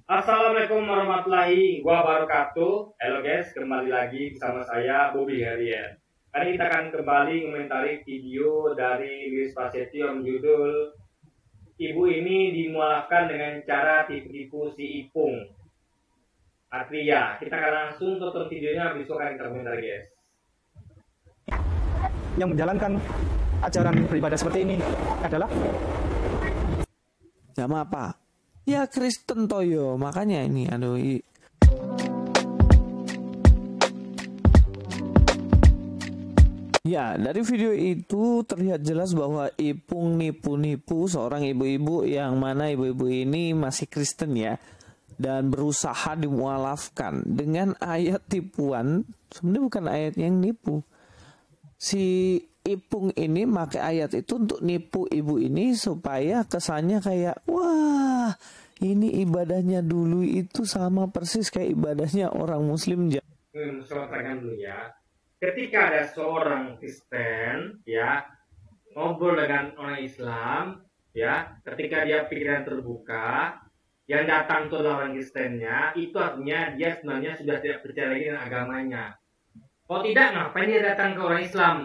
Assalamualaikum warahmatullahi wabarakatuh. Halo guys, kembali lagi bersama saya Bobby Herian. Hari kita akan kembali komentari video dari Luis Prasetyo yang judul "Ibu ini dimualafkan dengan cara tipu-tipu si Ipung Atria". Kita akan langsung tonton videonya, besok akan kita komentari guys. Yang menjalankan ajaran beribadah seperti ini adalah jamaah apa? Ya Kristen toyo, makanya ini Ya, dari video itu terlihat jelas bahwa Ipung nipu-nipu seorang ibu-ibu yang mana ibu-ibu ini masih Kristen ya, dan berusaha dimualafkan dengan ayat tipuan. Sebenarnya bukan ayat yang nipu. Si Ipung ini pakai ayat itu untuk nipu ibu ini supaya kesannya kayak, wah ini ibadahnya dulu itu sama persis kayak ibadahnya orang Muslim. Saya katakan dulu ya, ketika ada seorang Kristen ya ngobrol dengan orang Islam ya, ketika dia pikiran terbuka, yang datang itu adalah orang Kristennya, itu artinya dia sebenarnya sudah tidak percaya lagi dengan agamanya. Kalau tidak, ngapain dia datang ke orang Islam,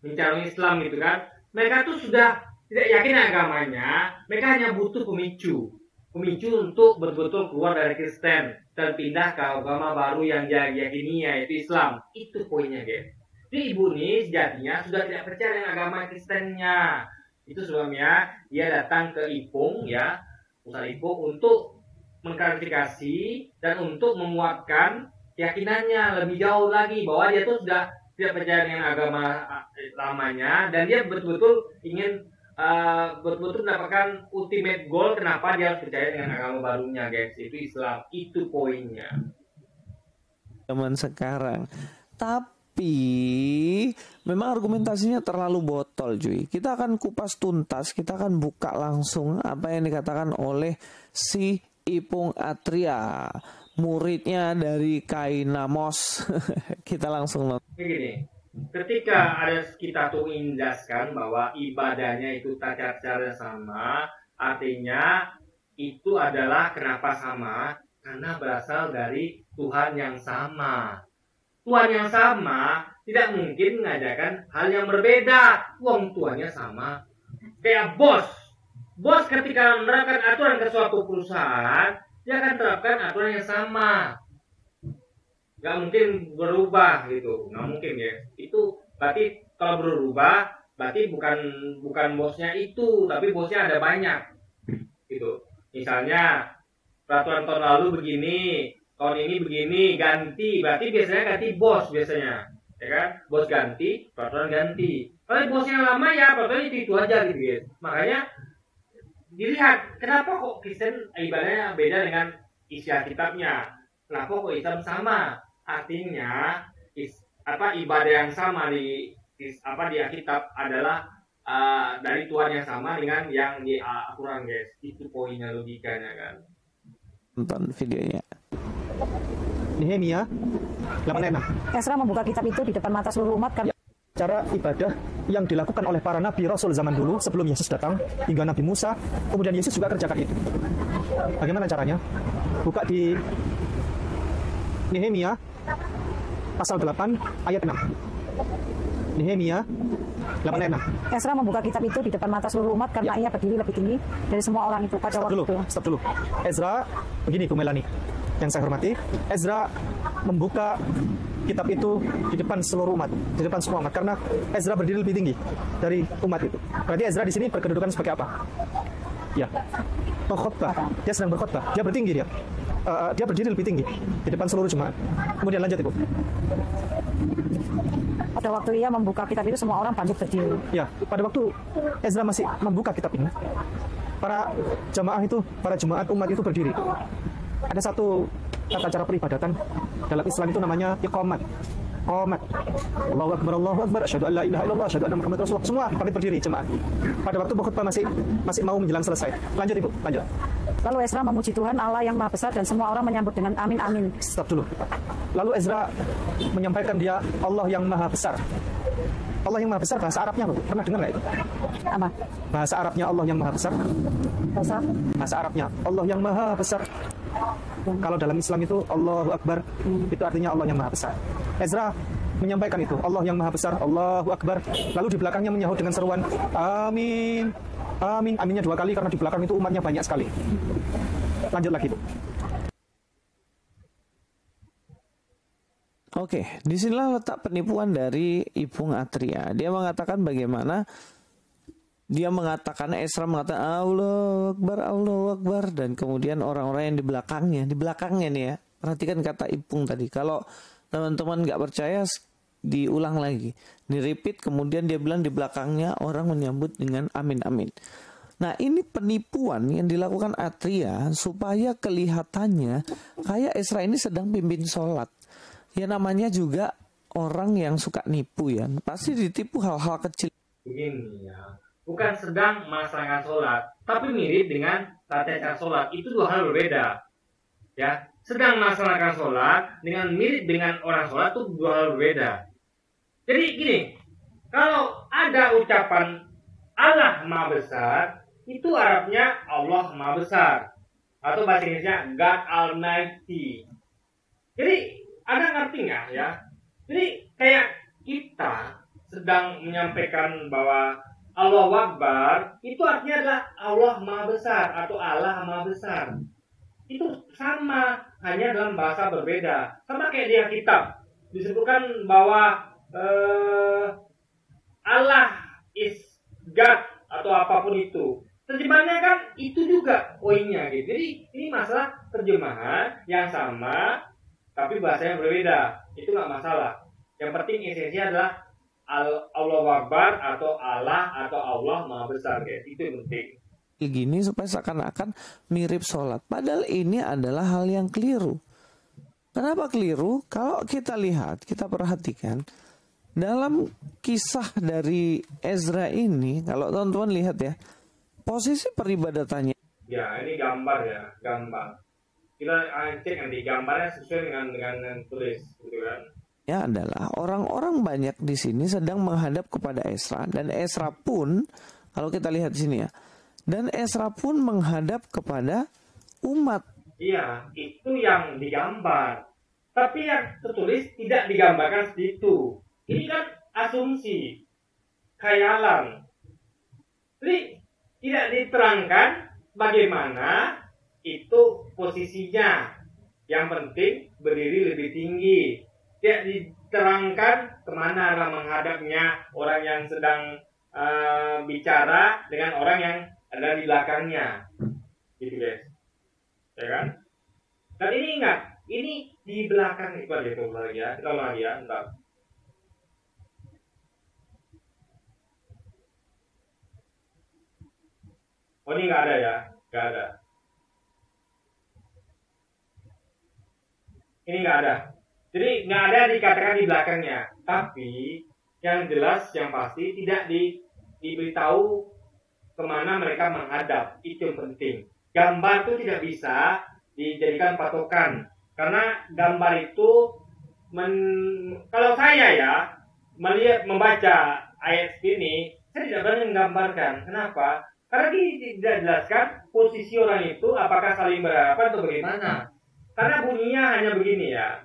mencari Islam gitu kan? Mereka tuh sudah tidak yakin agamanya, mereka hanya butuh pemicu untuk betul-betul keluar dari Kristen dan pindah ke agama baru yang dia yakini, yaitu Islam. Itu poinnya guys. Jadi ibu ini sejatinya sudah tidak percaya dengan agama Kristennya. Itu sebabnya dia datang ke Ipung ya, Ustaz Ipung, untuk mengklarifikasi dan untuk menguatkan keyakinannya lebih jauh lagi bahwa dia tuh sudah tidak percaya dengan agama lamanya dan dia betul-betul ingin betul-betul mendapatkan ultimate goal kenapa dia harus percaya dengan agama barunya guys, itu Islam. Itu poinnya Zaman sekarang. Tapi memang argumentasinya terlalu botol cuy. Kita akan kupas tuntas, kita akan buka langsung apa yang dikatakan oleh si Ipung Atria, muridnya dari Kainamos. Kita langsung nonton. Begini, ketika ada kita tuh menjelaskan bahwa ibadahnya itu tata cara sama, artinya itu adalah kenapa sama? Karena berasal dari Tuhan yang sama. Tuhan yang sama tidak mungkin mengajarkan hal yang berbeda. Wong tuannya sama. Kayak bos ketika menerapkan aturan ke suatu perusahaan, dia akan terapkan aturan yang sama. Gak mungkin berubah gitu, nggak mungkin ya. Itu berarti kalau berubah berarti bukan bosnya itu, tapi bosnya ada banyak gitu. Misalnya peraturan tahun lalu begini, tahun ini begini, ganti, berarti biasanya ganti bos biasanya, ya kan? Bos ganti, peraturan ganti. Kalau bosnya lama ya peraturan itu aja gitu ya. Makanya dilihat kenapa kok Kristen ibadahnya beda dengan isi Alkitabnya, kenapa kok Islam sama? Artinya ibadah yang sama di Alkitab adalah dari Tuhan yang sama dengan yang di Al-Quran guys. Itu poinnya, logikanya kan. Tonton videonya. Nehemia 8:6. Ezra membuka kitab itu di depan mata seluruh umat karena Cara ibadah yang dilakukan oleh para nabi rasul zaman dulu sebelum Yesus datang hingga Nabi Musa, kemudian Yesus juga kerjakan itu. Bagaimana caranya? Buka di Nehemia pasal 8 ayat 6. Nehemia 8:6. Ezra membuka kitab itu di depan mata seluruh umat karena ia berdiri lebih tinggi dari semua orang itu pada waktu itu. Stop dulu. Ezra, begini Bu Melani, yang saya hormati, Ezra membuka kitab itu di depan seluruh umat, di depan semua umat, karena Ezra berdiri lebih tinggi dari umat itu. Berarti Ezra di sini berkedudukan sebagai apa? Ya, pengkhotbah. Dia sedang berkhotbah. Dia bertinggi dia. Dia berdiri lebih tinggi di depan seluruh jemaat. Kemudian lanjut Ibu. Pada waktu ia membuka kitab itu semua orang bangkit berdiri. Ya, pada waktu Ezra masih membuka kitab ini, para jemaat umat itu berdiri. Ada satu tata cara peribadatan dalam Islam itu namanya iqamat. Qomat. Allahu Akbar, asyhadu an la ilaha illallah, asyhadu anna Muhammadar Rasulullah. Semua pamit berdiri jemaat. Pada waktu khutbah masih mau menjelang selesai. Lanjut Ibu, lanjut. Lalu Ezra memuji Tuhan Allah yang Maha Besar dan semua orang menyambut dengan amin amin. Stop dulu. Lalu Ezra menyampaikan dia Allah yang Maha Besar. Allah yang Maha Besar bahasa Arabnya loh. Pernah dengar nggak itu? Apa? Bahasa Arabnya Allah yang Maha Besar. Bahasa Arabnya Allah yang Maha Besar. Kalau dalam Islam itu Allahu Akbar, itu artinya Allah yang Maha Besar. Ezra menyampaikan itu, Allah yang Maha Besar, Allahu Akbar. Lalu di belakangnya menyahut dengan seruan, Amin. Amin. Aminnya 2 kali karena di belakang itu umatnya banyak sekali. Lanjut lagi. Oke, disinilah letak penipuan dari Ipung Atria. Dia mengatakan bagaimana Esra mengatakan Allahu Akbar, dan kemudian orang-orang yang di belakangnya nih ya. Perhatikan kata Ipung tadi. Kalau teman-teman nggak percaya, diulang lagi, di-repeat, kemudian dia bilang di belakangnya orang menyambut dengan amin amin. Nah, ini penipuan yang dilakukan Atria supaya kelihatannya kayak Esra ini sedang pimpin sholat. Ya namanya juga orang yang suka nipu ya, pasti ditipu hal-hal kecil. Begini ya, bukan sedang melaksanakan sholat, tapi mirip dengan tata cara sholat. Itu 2 hal berbeda. Ya, sedang melaksanakan sholat dengan mirip dengan orang sholat itu 2 hal berbeda. Jadi gini, kalau ada ucapan Allah Maha Besar, itu Arabnya Allah Maha Besar, atau bahasa Inggrisnya God Almighty. Jadi Anda ngerti nggak ya? Jadi kayak kita sedang menyampaikan bahwa Allahu Akbar, itu artinya adalah Allah Maha Besar atau Allah Maha Besar. Itu sama, hanya dalam bahasa berbeda. Sama kayak di Alkitab disebutkan bahwa Allah is God atau apapun itu. Terjemahannya kan itu juga poinnya gitu. Jadi ini masalah terjemahan yang sama tapi bahasanya berbeda. Itu nggak masalah. Yang penting esensinya adalah Allahu Akbar atau Allah Maha Besar guys. Itu yang penting. Gini supaya seakan-akan mirip sholat. Padahal ini adalah hal yang keliru. Kenapa keliru? Kalau kita lihat, kita perhatikan dalam kisah dari Ezra ini, kalau teman-teman lihat ya, posisi peribadatannya. Ya, ini gambar ya, gambar. Kita cek nanti gambarnya sesuai dengan tulis, gitu kan? Ya adalah orang-orang banyak di sini sedang menghadap kepada Ezra, dan Ezra pun, kalau kita lihat di sini ya, dan Ezra pun menghadap kepada umat. Iya, itu yang digambar. Tapi yang tertulis tidak digambarkan seperti itu. Ini kan asumsi, khayalan. Jadi tidak diterangkan bagaimana itu posisinya. Yang penting berdiri lebih tinggi. Tidak diterangkan kemana arah menghadapnya orang yang sedang bicara dengan orang yang ada di belakangnya. Gitu guys. Ya kan? Dan ini ingat, ini di belakang itu aja tuh lagi ya. Kita ulang lagi ya, bentar. Oh ini nggak ada ya, nggak ada. Ini nggak ada. Jadi nggak ada dikatakan di belakangnya. Tapi yang jelas, yang pasti tidak diberitahu kemana mereka menghadap. Itu yang penting. Gambar itu tidak bisa dijadikan patokan. Karena gambar itu, kalau saya ya membaca ayat ini, saya tidak berani menggambarkan. Kenapa? Karena ini tidak jelaskan posisi orang itu apakah saling berhadapan atau bagaimana. Karena bunyinya hanya begini ya.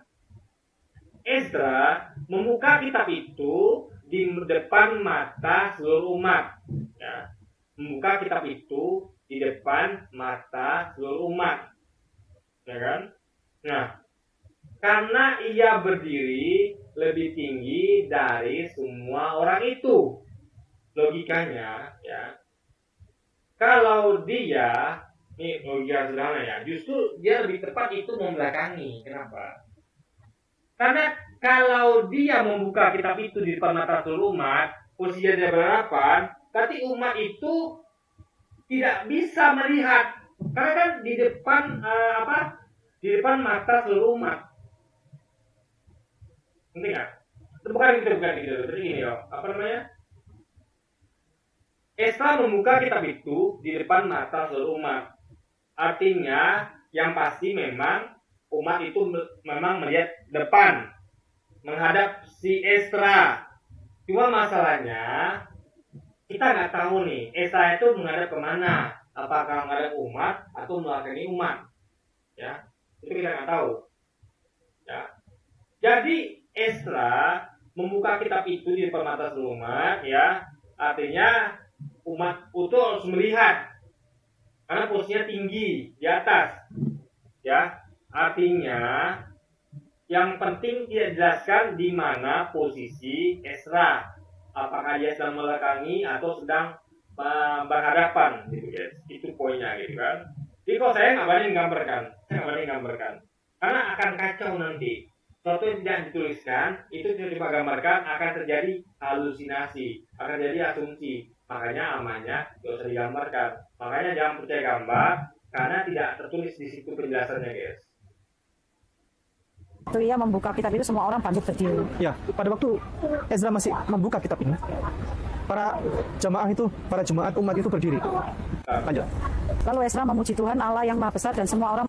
Ezra membuka kitab itu di depan mata seluruh umat. Ya. Membuka kitab itu di depan mata seluruh umat. Ya kan? Nah, karena ia berdiri lebih tinggi dari semua orang itu. Logikanya ya. Kalau dia, ini logika sederhana ya, justru dia lebih tepat itu membelakangi. Kenapa? Karena kalau dia membuka kitab itu di depan mata seluruh umat, posisinya dia berhadapan, berarti umat itu tidak bisa melihat. Karena kan di depan di depan mata seluruh umat. Penting nggak? Bukan gitu. Jadi gini loh, apa namanya? Ezra membuka kitab itu di depan mata seluruh umat. Artinya yang pasti memang umat itu memang melihat depan, menghadap si Ezra. Cuma masalahnya kita nggak tahu nih, Ezra itu menghadap kemana? Apakah menghadap umat atau melakukan umat? Ya, itu kita nggak tahu. Ya, jadi Ezra membuka kitab itu di depan mata seluruh umat, ya, artinya umat itu harus melihat, karena posisinya tinggi di atas, ya, artinya yang penting dia jelaskan di mana posisi Ezra, apakah dia sedang melekangi atau sedang berhadapan, gitu guys, itu poinnya, gitu kan. Jadi kalau saya nggak berani gambarkan, karena akan kacau nanti. Sesuatu yang tidak dituliskan, itu tiba-tiba gambarkan, akan terjadi halusinasi, akan terjadi asumsi. Makanya amannya tidak usah digambarkan. Makanya jangan percaya gambar, karena tidak tertulis di situ penjelasannya, guys. Waktu ia membuka kitab itu semua orang bangkit berdiri. Ya, pada waktu Ezra masih membuka kitab ini, para jemaat umat itu berdiri. Lanjut. Lalu Ezra memuji Tuhan Allah yang Maha Besar dan semua orang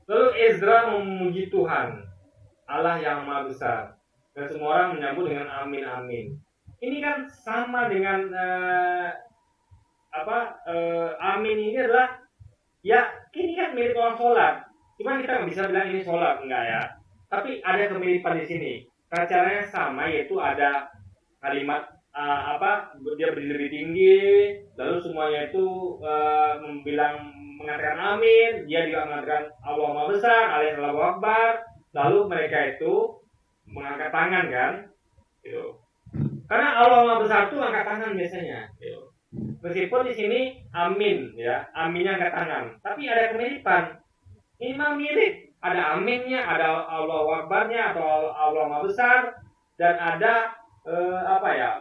Lalu Ezra memuji Tuhan Allah yang Maha Besar dan semua orang menyambut dengan amin amin. Ini kan sama dengan amin ini adalah, ya ini kan mirip orang sholat. Cuma kita nggak bisa bilang ini sholat, enggak ya. Tapi ada kemiripan di sini. Caranya sama, yaitu ada kalimat dia berdiri lebih tinggi, lalu semuanya itu mengatakan amin, dia juga mengatakan Allah Maha Besar, alias Allahu Akbar, lalu mereka itu mengangkat tangan kan, gitu. Karena Allah Maha Besar itu angkat tangan biasanya, gitu. Meskipun di sini amin, ya, aminnya angkat tangan, tapi ada kemiripan. Ini memang mirip, ada aminnya, ada Allahu Akbarnya atau Allah Maha Besar, dan ada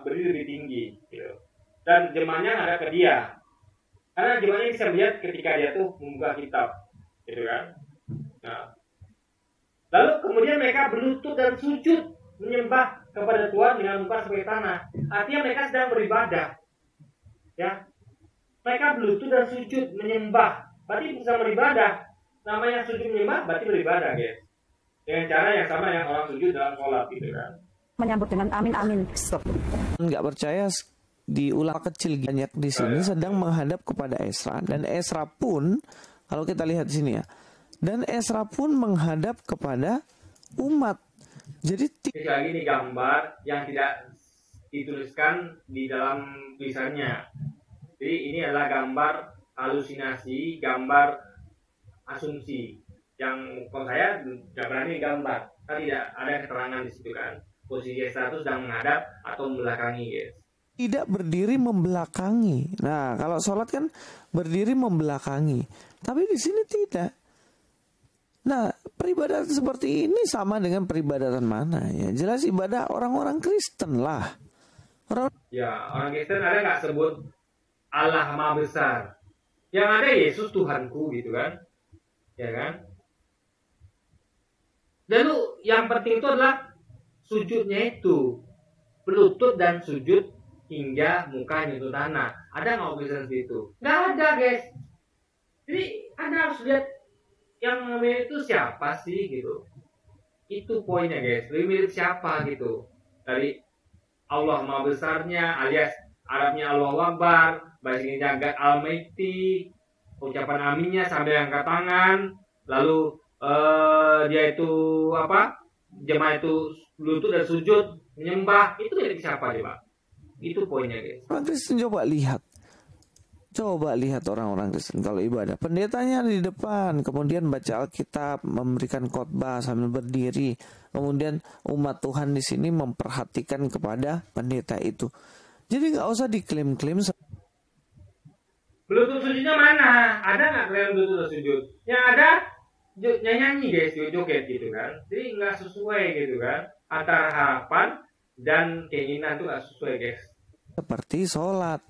berdiri lebih tinggi, gitu. Dan jemaahnya ada ke dia, karena jemaahnya bisa melihat ketika dia tuh membuka kitab, gitu kan. Nah, lalu kemudian mereka berlutut dan sujud menyembah kepada Tuhan dengan muka sebagai tanah. Artinya mereka sedang beribadah, ya. Mereka berlutut dan sujud menyembah, berarti bisa beribadah. Namanya sujud menyembah berarti beribadah, guys. Dengan cara yang sama yang orang sujud dalam sholat, gitu kan. menyambut dengan amin amin. Stop. Nggak percaya di ulama kecil banyak di sini sedang menghadap kepada Ezra, dan Ezra pun kalau kita lihat di sini ya, dan Ezra pun menghadap kepada umat. Jadi lagi ini gambar yang tidak dituliskan di dalam tulisannya. Jadi ini adalah gambar halusinasi, gambar asumsi yang kalau saya tidak berani gambar, kan tidak ada keterangan di situ kan. Posisi Ezra itu sedang menghadap atau membelakangi, guys. Tidak berdiri membelakangi. Nah, kalau sholat kan berdiri membelakangi, tapi di sini tidak. Nah, peribadatan seperti ini sama dengan peribadatan mana ya? Jelas ibadah orang-orang Kristen lah. Orang Kristen ada nggak sebut Allah Maha Besar? Yang ada Yesus Tuhanku, gitu kan? Ya kan? Dan yang penting itu adalah sujudnya itu berlutut dan sujud hingga muka nyentuh tanah. Ada nggak Kristen itu? Nggak ada, guys. Jadi Anda harus lihat yang namanya itu siapa sih, gitu. Itu poinnya, guys. Lebih mirip siapa gitu. Dari Allah Maha Besarnya alias Arabnya Allahu Akbar, bahasa Indonesia Almighty, ucapan aminnya sambil angkat tangan, lalu dia itu jemaah itu lutut dan sujud menyembah. Itu dari siapa coba? Itu poinnya, guys. Orang Kristen coba lihat orang-orang Kristen kalau ibadah, pendetanya di depan, kemudian baca Alkitab, memberikan khotbah sambil berdiri, kemudian umat Tuhan di sini memperhatikan kepada pendeta itu. Jadi nggak usah diklaim-klaim. Lutut sujudnya mana? Ada nggak kalian lutut dan sujud? Yang ada nyanyi, guys, joget gitu kan. Jadi nggak sesuai gitu kan. Antara harapan dan keinginan itu nggak sesuai, guys. Seperti sholat.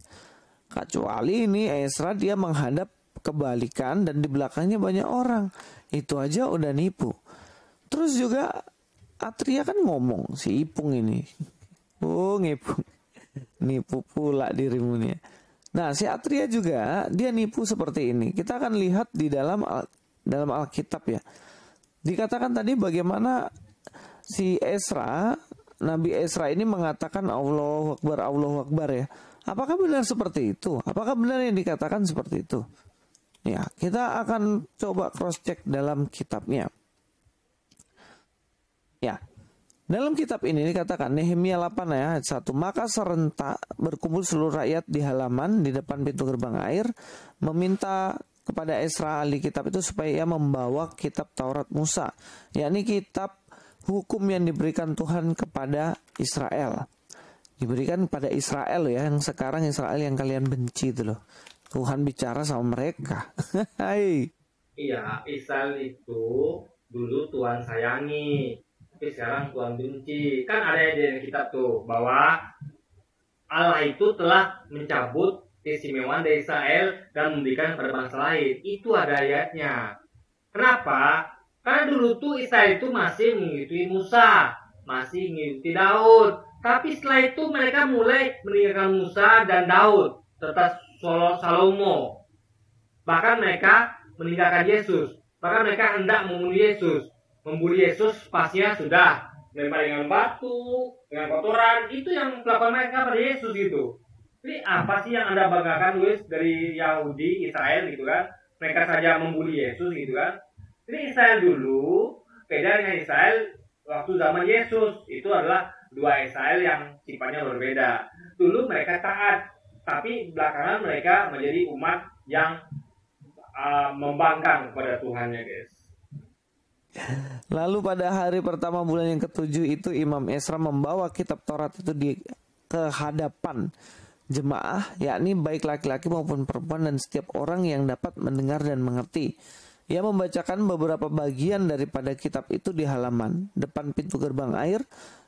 Kecuali ini Ezra dia menghadap kebalikan dan di belakangnya banyak orang. Itu aja udah nipu. Terus juga Atria kan ngomong, si Ipung ini. Oh, ngipung. Nipu pula dirimu nih. Nah, si Atria juga dia nipu seperti ini. Kita akan lihat di dalam Alkitab ya. Dikatakan tadi bagaimana si Ezra, Nabi Ezra ini mengatakan Allahu Akbar ya. Apakah benar seperti itu? Apakah benar yang dikatakan seperti itu? Ya, kita akan coba cross check dalam kitabnya. Ya, dalam kitab ini dikatakan Nehemia 8 ayat 1, maka serentak berkumpul seluruh rakyat di halaman di depan pintu gerbang air, meminta kepada Ezra ahli kitab itu supaya ia membawa kitab Taurat Musa, yakni kitab hukum yang diberikan Tuhan kepada Israel. Diberikan kepada Israel ya, yang sekarang Israel yang kalian benci itu loh. Tuhan bicara sama mereka. Hai. Iya, Israel itu dulu Tuhan sayangi, tapi sekarang Tuhan benci. Kan ada di kitab tuh bahwa Allah itu telah mencabut keistimewaan dari Israel dan memberikan kepada bangsa lain. Itu ada ayatnya. Kenapa? Karena dulu tuh Israel itu masih mengikuti Musa, masih mengikuti Daud. Tapi setelah itu mereka mulai meninggalkan Musa dan Daud serta Salomo. Bahkan mereka meninggalkan Yesus. Bahkan mereka hendak membunuh Yesus. Membunuh Yesus pastinya sudah melempar dengan batu, dengan kotoran. Itu yang melakukan mereka pada Yesus gitu. Jadi apa sih yang Anda banggakan Luis dari Yahudi, Israel gitu kan? Mereka saja membunuh Yesus gitu kan? Jadi Israel dulu beda dengan Israel waktu zaman Yesus. Itu adalah dua Israel yang sifatnya berbeda. Dulu mereka taat, tapi belakangan mereka menjadi umat yang membangkang kepada Tuhannya, guys. Lalu pada hari pertama bulan yang ketujuh itu Imam Ezra membawa kitab Taurat itu ke hadapan jemaah, yakni baik laki-laki maupun perempuan dan setiap orang yang dapat mendengar dan mengerti. Ia membacakan beberapa bagian daripada kitab itu di halaman depan pintu gerbang air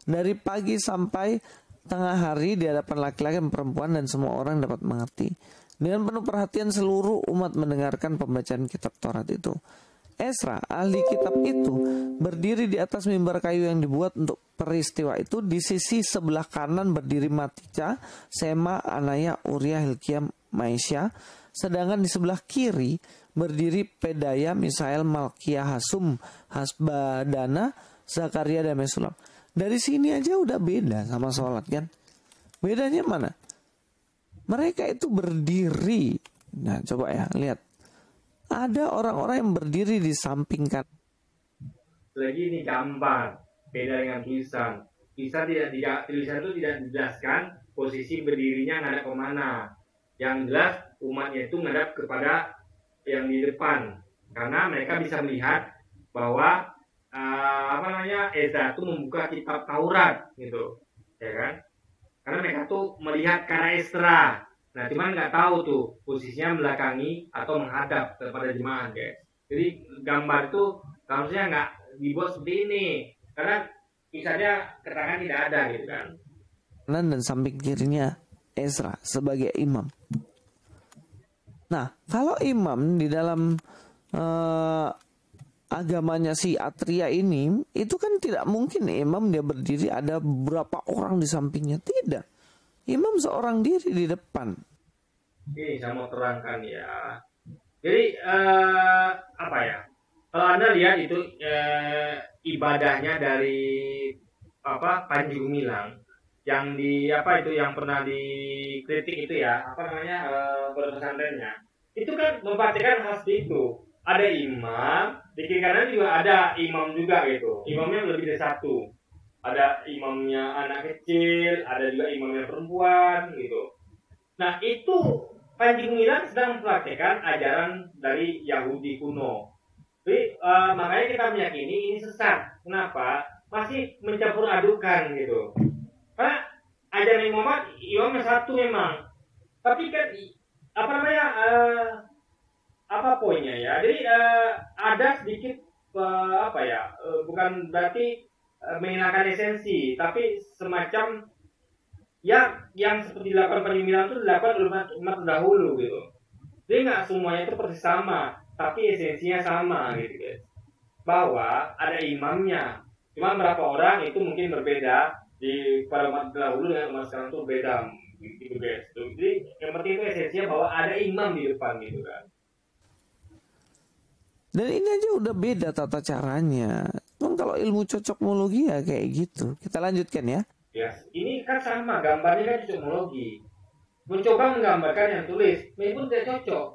dari pagi sampai tengah hari di hadapan laki-laki dan perempuan dan semua orang dapat mengerti. Dengan penuh perhatian seluruh umat mendengarkan pembacaan kitab Taurat itu. Ezra, ahli kitab itu, berdiri di atas mimbar kayu yang dibuat untuk peristiwa itu. Di sisi sebelah kanan berdiri Matica, Sema, Anaya, Uriah, Hilkiah, Maisya. Sedangkan di sebelah kiri berdiri Pedaya, Misael, Malkiah, Hasum, Hasbadana, Zakaria, dan Mesulam. Dari sini aja udah beda sama sholat kan. Bedanya mana? Mereka itu berdiri. Nah coba ya lihat. Ada orang-orang yang berdiri di samping kan. Lagi ini gambar, beda dengan tulisan. Tulisan itu tidak dijelaskan posisi berdirinya ngadap kemana. Yang jelas umatnya itu ngadap kepada yang di depan, karena mereka bisa melihat bahwa Ezra itu membuka kitab Taurat gitu, ya kan? Karena mereka tuh melihat ke arah Ezra. Nah, cuman nggak tahu tuh posisinya belakangi atau menghadap kepada jemaat, guys. Jadi gambar itu harusnya nggak dibuat seperti ini, karena misalnya keterangan tidak ada gitu kan. Dan samping kirinya Ezra sebagai imam. Nah, kalau imam di dalam agamanya si Atria ini, itu kan tidak mungkin imam dia berdiri ada beberapa orang di sampingnya. Tidak. Imam seorang diri di depan. Ini saya mau terangkan ya. Jadi apa ya? Kalau Anda lihat itu ibadahnya dari Panji Gumilang yang yang pernah dikritik itu ya, pesantrennya. Itu kan memperhatikan hal seperti itu. Ada imam, di kiri kanan juga ada imam juga gitu. Imamnya lebih dari satu. Ada imamnya anak kecil, ada juga imamnya perempuan gitu. Nah itu Panji Gumilang sedang mempraktikkan ajaran dari Yahudi kuno. Jadi makanya kita meyakini ini sesat. Kenapa? Masih mencampur adukan gitu. Karena ajaran Muhammad imamnya satu memang. Tapi kan apa poinnya ya? Jadi ada sedikit bukan berarti menghilangkan esensi, tapi semacam ya yang seperti dilakukan Panji Gumilang itu dilakukan oleh umat terdahulu gitu. Jadi nggak semuanya itu persis sama, tapi esensinya sama gitu guys. Bahwa ada imamnya, cuma berapa orang itu mungkin berbeda di pada umat terdahulu dengan umat sekarang itu beda gitu guys. Jadi yang penting itu esensinya bahwa ada imam di depan gitu kan. Dan ini aja udah beda tata caranya. Kalau ilmu cocokmologi ya kayak gitu. Kita lanjutkan ya. Ya, ini kan sama gambarnya kan cocokmologi. mencoba menggambarkan yang tulis, meskipun tidak cocok.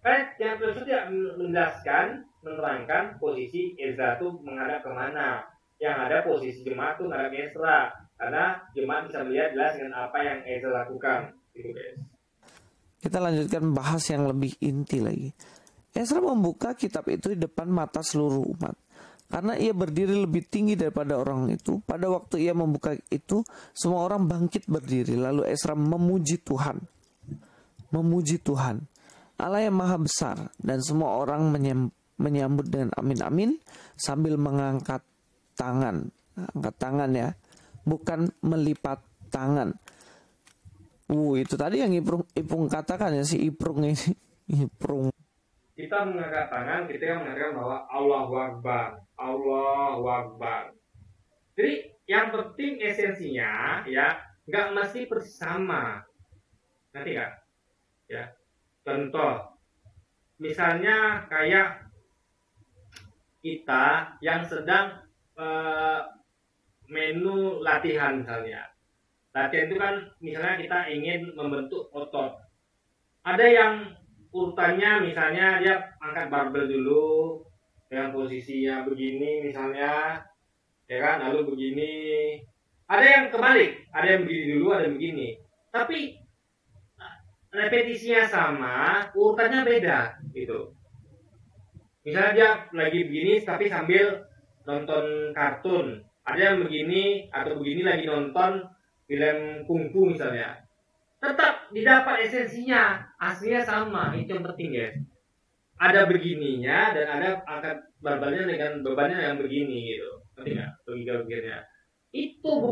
Karena yang tulis itu tidak menjelaskan, menerangkan posisi Ezra itu menghadap kemana. Yang ada posisi jemaat itu menghadap Ezra, karena jemaat bisa melihat jelas dengan apa yang Ezra lakukan. Gitu guys. Kita lanjutkan bahas yang lebih inti lagi. Ezra membuka kitab itu di depan mata seluruh umat. Karena ia berdiri lebih tinggi daripada orang itu, pada waktu ia membuka itu, semua orang bangkit berdiri. Lalu Ezra memuji Tuhan. Memuji Tuhan, Allah yang maha besar. Dan semua orang menyambut dengan amin-amin sambil mengangkat tangan. Angkat tangan ya, bukan melipat tangan. Itu tadi yang Ipung katakan ya, si Iprung ini. Iprung. Kita mengangkat tangan, kita yang mengatakan bahwa Allahu Akbar, Allahu Akbar. Jadi yang penting esensinya ya nggak mesti persis sama. Nanti nggak? Ya. Contoh, misalnya kayak kita yang sedang menu latihan misalnya. Latihan itu kan misalnya kita ingin membentuk otot. Ada yang urutannya misalnya dia angkat barbel dulu dengan posisinya begini misalnya, ya kan, lalu begini. Ada yang kebalik, ada yang begini dulu, ada yang begini. Tapi repetisinya sama, urutannya beda gitu. Misalnya dia lagi begini tapi sambil nonton kartun. Ada yang begini atau begini lagi nonton film kungfu misalnya. Tetap didapat esensinya, aslinya sama. Itu yang penting guys. Ada begininya dan ada angkat barbelnya dengan bebannya yang begini gitu. Ngerti nggak? Logika-logikanya. Itu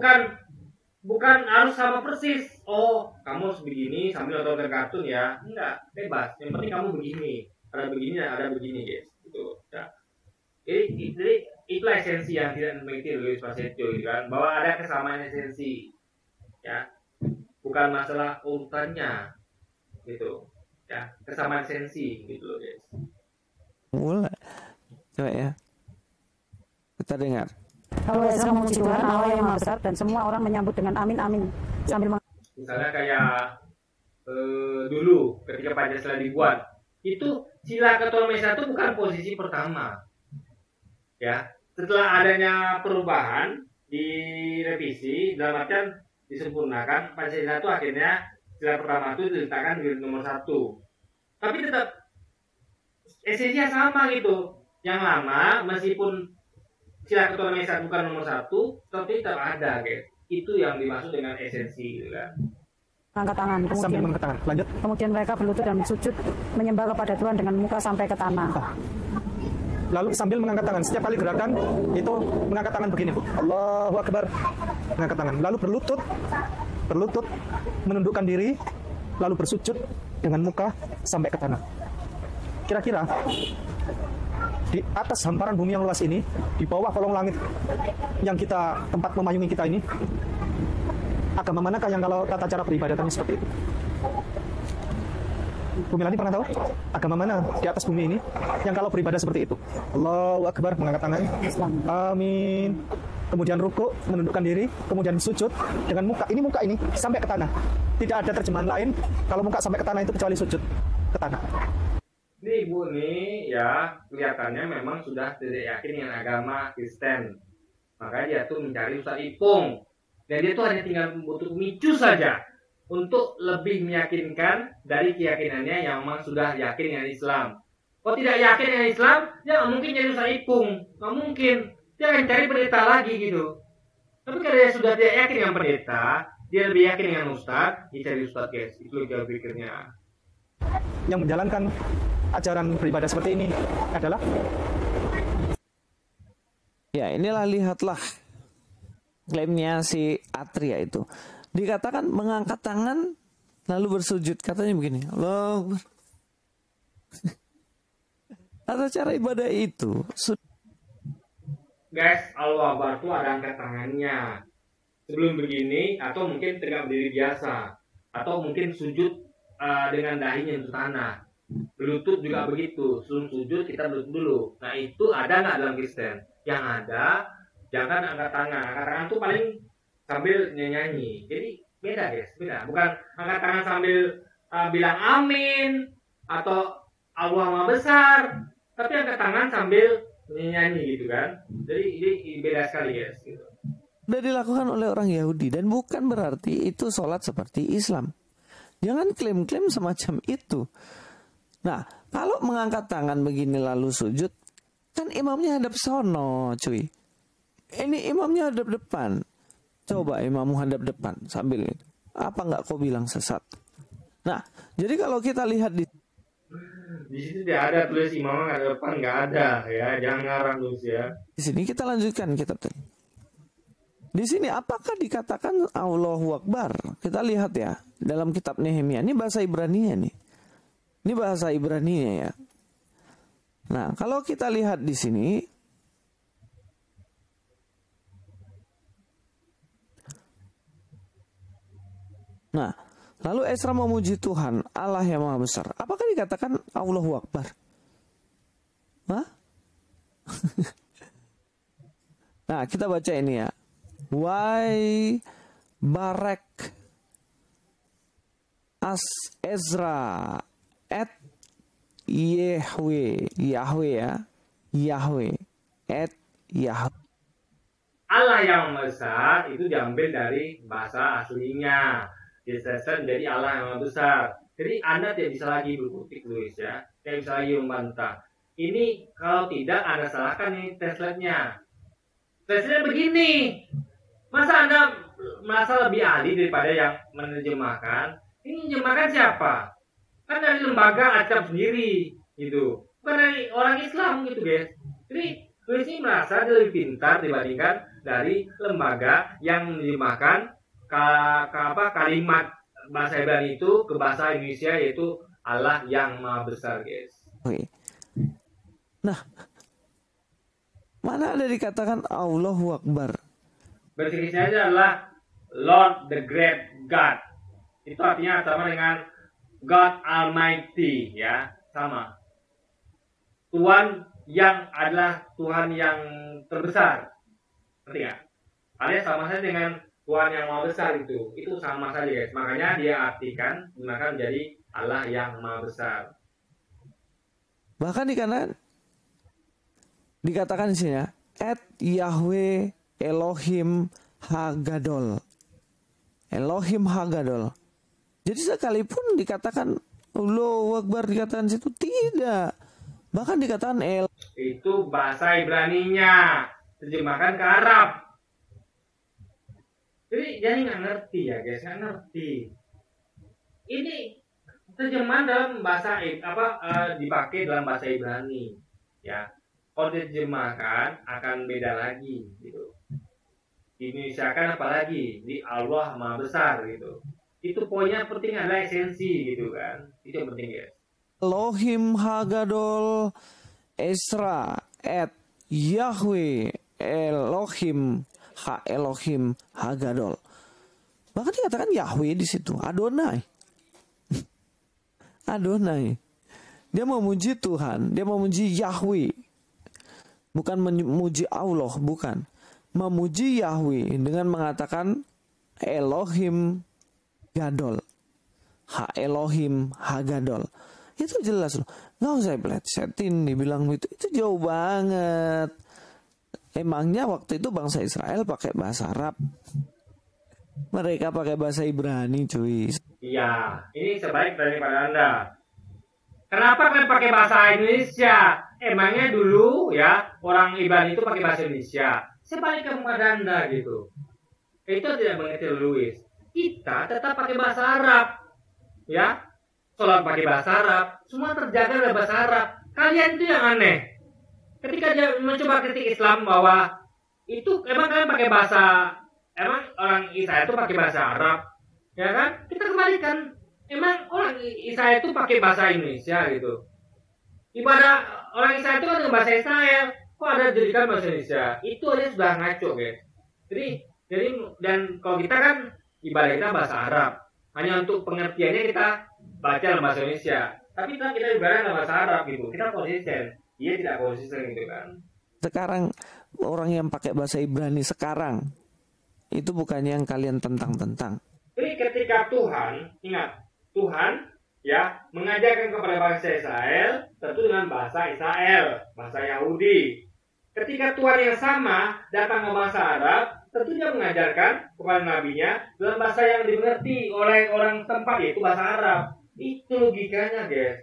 bukan harus sama persis. Oh, kamu harus begini sambil nonton kartun ya. Enggak, bebas. Yang penting kamu begini. Ada begini dan ada begini guys. Gitu. Ya. Jadi itulah esensi yang tidak dimiliki oleh Luis Prasetyo gitu kan. Bahwa ada kesamaan esensi. Ya. Bukan masalah urutannya gitu ya, kesamaan sensi gitu loh guys. Mulai coba ya, kita dengar. Kalau Ezra memuji Tuhan Allah yang maha besar dan semua orang menyambut dengan amin amin sambil misalnya kayak dulu ketika Pancasila dibuat itu sila ketuhanan itu bukan posisi pertama ya. Setelah adanya perubahan direvisi dalam artian disempurnakan, Pancasila itu akhirnya sila pertama itu diletakkan di nomor 1. Tapi tetap esensinya sama gitu. Yang lama meskipun sila ketuhanan Esa bukan nomor 1, tapi tetap ada guys. Itu yang dimaksud dengan esensi gitu kan. angkat tangan. Sambil mengangkat tangan. Lanjut. Kemudian mereka berlutut dan sujud menyembah kepada Tuhan dengan muka sampai ke tanah. Lalu sambil mengangkat tangan, setiap kali gerakan itu mengangkat tangan begini Bu. Allahu Akbar. Mengangkat tangan, lalu berlutut, menundukkan diri, lalu bersujud dengan muka sampai ke tanah. Kira-kira di atas hamparan bumi yang luas ini, di bawah kolong langit yang kita tempat memayungi kita ini, agama manakah yang kalau tata cara beribadatannya seperti itu? Bu Melani pernah tahu agama mana di atas bumi ini yang kalau beribadah seperti itu? Allahu Akbar, mengangkat tangan, amin, kemudian ruku, menundukkan diri, kemudian sujud dengan muka ini sampai ke tanah. Tidak ada terjemahan lain kalau muka sampai ke tanah itu kecuali sujud ke tanah. Ini ibu nih ya kelihatannya memang sudah tidak yakin dengan agama Kristen, makanya dia tuh mencari Ustaz Ipung dan dia tuh hanya tinggal butuh micu saja untuk lebih meyakinkan dari keyakinannya yang memang sudah yakin dengan Islam. Kalau tidak yakin dengan Islam, dia nggak mungkin jadi Ustaz Ipung, nggak mungkin. Dia akan cari pendeta lagi gitu. Tapi kalau dia sudah tidak yakin dengan pendeta, dia lebih yakin dengan Ustaz, dia cari Ustaz guys. Itu logika pikirnya. Yang menjalankan ajaran beribadah seperti ini adalah ya inilah, lihatlah klaimnya si Atria itu. Dikatakan mengangkat tangan lalu bersujud, katanya begini, Allah. Tata cara ibadah itu guys, Allah Akbar itu ada angkat tangannya sebelum begini, atau mungkin tegak berdiri biasa, atau mungkin sujud dengan dahinya untuk tanah. Berlutut juga begitu, sebelum sujud kita berlutut dulu. Nah itu ada nggak dalam Kristen? Yang ada, jangan angkat tangan. Angkat tangan itu paling sambil nyanyi. Jadi Beda guys, beda. Bukan angkat tangan sambil bilang amin atau Allah Maha Besar, tapi angkat tangan sambil nyanyi gitu kan. Jadi ini beda sekali guys. Gitu. Sudah dilakukan oleh orang Yahudi dan bukan berarti itu sholat seperti Islam. Jangan klaim-klaim semacam itu. Nah, kalau mengangkat tangan begini lalu sujud, kan imamnya hadap sono, cuy. Ini imamnya hadap depan. Coba imammu hadap depan sambil itu. Apa nggak kau bilang sesat? Nah, jadi kalau kita lihat di situ tidak ada tulis imam hadap depan, nggak ada ya. Jangan ngarang terus ya. Di sini kita lanjutkan kitab tadi. Di sini apakah dikatakan Allahu Akbar? Kita lihat ya dalam kitab Nehemia. Ini bahasa Ibrani nih. Ini bahasa Ibrani ya. Nah, kalau kita lihat di sini, nah, lalu Ezra memuji Tuhan Allah yang Maha Besar. Apakah dikatakan Allahu Akbar? Hah? Nah, kita baca ini ya. Why Barek as Ezra at Yahweh ya. Yahweh at Yahweh. Allah yang Maha Besar itu diambil dari bahasa aslinya. Disesat menjadi Allah yang Maha Besar. Jadi Anda tidak bisa lagi berkutik Luis ya. Tidak bisa lagi membantah. Ini kalau tidak Anda salahkan nih translate-nya. Translate-nya begini. Masa Anda merasa lebih ahli daripada yang menerjemahkan? Ini menerjemahkan siapa? Kan dari lembaga Acap sendiri gitu. Bukan dari orang Islam gitu guys. Jadi Luis ini merasa dia lebih pintar dibandingkan dari lembaga yang menerjemahkan kalimat bahasa Ibrani itu ke bahasa Indonesia, yaitu Allah yang Maha Besar guys. Oke. Nah, mana ada dikatakan Allahu Akbar? Bahasa Inggrisnya adalah Lord the Great God. Itu artinya sama dengan God Almighty ya, sama. Tuhan yang adalah Tuhan yang terbesar. Ngerti nggak? Alias sama saja dengan Tuhan yang Maha Besar itu sama saja guys. Makanya dia artikan gunakan menjadi Allah yang Maha Besar. Bahkan dikatakan di sini ya, at Yahweh Elohim Hagadol. Elohim Hagadol. Jadi sekalipun dikatakan Allahu Akbar dikatakan situ tidak. Bahkan dikatakan itu bahasa Ibraninya, terjemahkan ke Arab. Jadi nggak ngerti ya guys, nggak ngerti. Ini terjemahan dalam bahasa dipakai dalam bahasa Ibrani, ya. Kalau diterjemahkan akan beda lagi, gitu. Di Indonesia kan apalagi di Allah Maha Besar, gitu. Itu poinnya penting adalah esensi, gitu kan. Itu yang penting guys. Elohim Hagadol Ezra at Yahweh Elohim Elohim Hagadol. Bahkan dikatakan Yahweh di situ, Adonai. Adonai. Dia memuji Tuhan, dia memuji Yahweh. Bukan memuji Allah, bukan. Memuji Yahweh dengan mengatakan Elohim Gadol. Elohim Hagadol. Itu jelas loh. Nggak usah plesetin dibilang itu jauh banget. Emangnya waktu itu bangsa Israel pakai bahasa Arab? Mereka pakai bahasa Ibrani cuy. Iya, ini sebaik daripada Anda. Kenapa kalian pakai bahasa Indonesia? Emangnya dulu ya orang Ibrani itu pakai bahasa Indonesia. Sebaliknya kepada Anda gitu. Itu tidak mengerti Louis. Kita tetap pakai bahasa Arab. Ya, sholat pakai bahasa Arab. Semua terjaga oleh bahasa Arab. Kalian itu yang aneh. Ketika dia mencoba kritik Islam bahwa itu emang kalian pakai bahasa, emang orang Israel itu pakai bahasa Arab, ya kan? Kita kembalikan, emang orang Israel itu pakai bahasa Indonesia gitu. Ibadah orang Israel itu kan dengan bahasa Israel, kok ada jadikan bahasa Indonesia? Itu aja sudah ngaco guys. Jadi dan kalau kita kan ibadah kita bahasa Arab, hanya untuk pengertiannya kita baca dalam bahasa Indonesia. Tapi kan kita ibadah dalam bahasa Arab gitu, kita konsisten. Dia tidak konsisten gitu kan. Sekarang orang yang pakai bahasa Ibrani sekarang itu bukannya yang kalian tentang-tentang. Jadi ketika Tuhan, ingat, Tuhan ya mengajarkan kepada bangsa Israel tentu dengan bahasa Israel, bahasa Yahudi. Ketika Tuhan yang sama datang ke bangsa Arab, tentunya mengajarkan kepada nabinya dalam bahasa yang dimengerti oleh orang tempat, yaitu bahasa Arab. Itu logikanya, guys.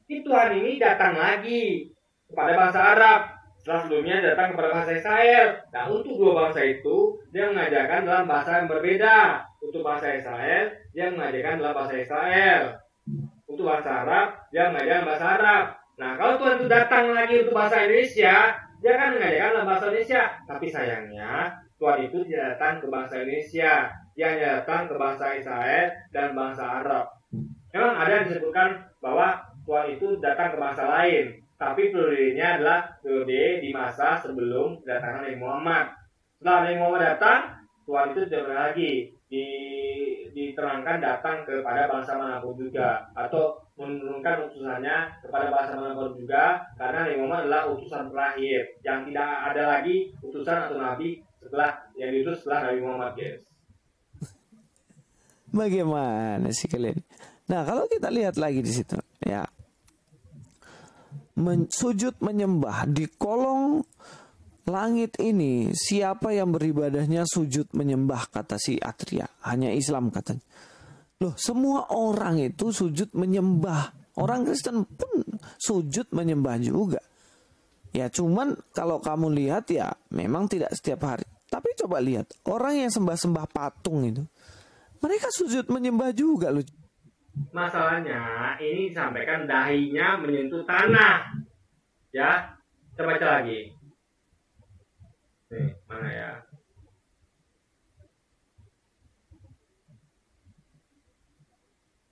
Ini Tuhan ini datang lagi kepada bangsa Arab setelah sebelumnya datang kepada bangsa Israel. Nah, untuk dua bangsa itu dia mengajarkan dalam bahasa yang berbeda. Untuk bangsa Israel dia mengajarkan dalam bahasa Israel. Untuk bangsa Arab dia mengajarkan bahasa Arab. Nah, kalau Tuhan itu datang lagi untuk bahasa Indonesia, dia akan mengajarkan dalam bahasa Indonesia. Tapi sayangnya Tuhan itu tidak datang ke bangsa Indonesia. Dia hanya datang ke bangsa Israel dan bangsa Arab. Memang ada yang disebutkan bahwa Tuhan itu datang ke bangsa lain, tapi periodenya adalah periode di masa sebelum kedatangan Nabi Muhammad. Setelah Nabi Muhammad datang, Tuhan itu tidak pernah lagi diterangkan datang kepada bangsa manapun juga, atau menurunkan utusannya kepada bangsa manapun juga, karena Nabi Muhammad adalah utusan terakhir, yang tidak ada lagi utusan atau nabi setelah yang diutus setelah Nabi Muhammad, guys. Bagaimana sih kalian? Nah, kalau kita lihat lagi di situ, ya, sujud menyembah di kolong langit ini, siapa yang beribadahnya sujud menyembah, kata si Atria, hanya Islam katanya. Loh, semua orang itu sujud menyembah, orang Kristen pun sujud menyembah juga. Ya, cuman kalau kamu lihat ya, memang tidak setiap hari. Tapi coba lihat, orang yang sembah-sembah patung itu, mereka sujud menyembah juga loh. Masalahnya ini disampaikan dahinya menyentuh tanah. Ya, kita baca lagi. Nih, mana ya?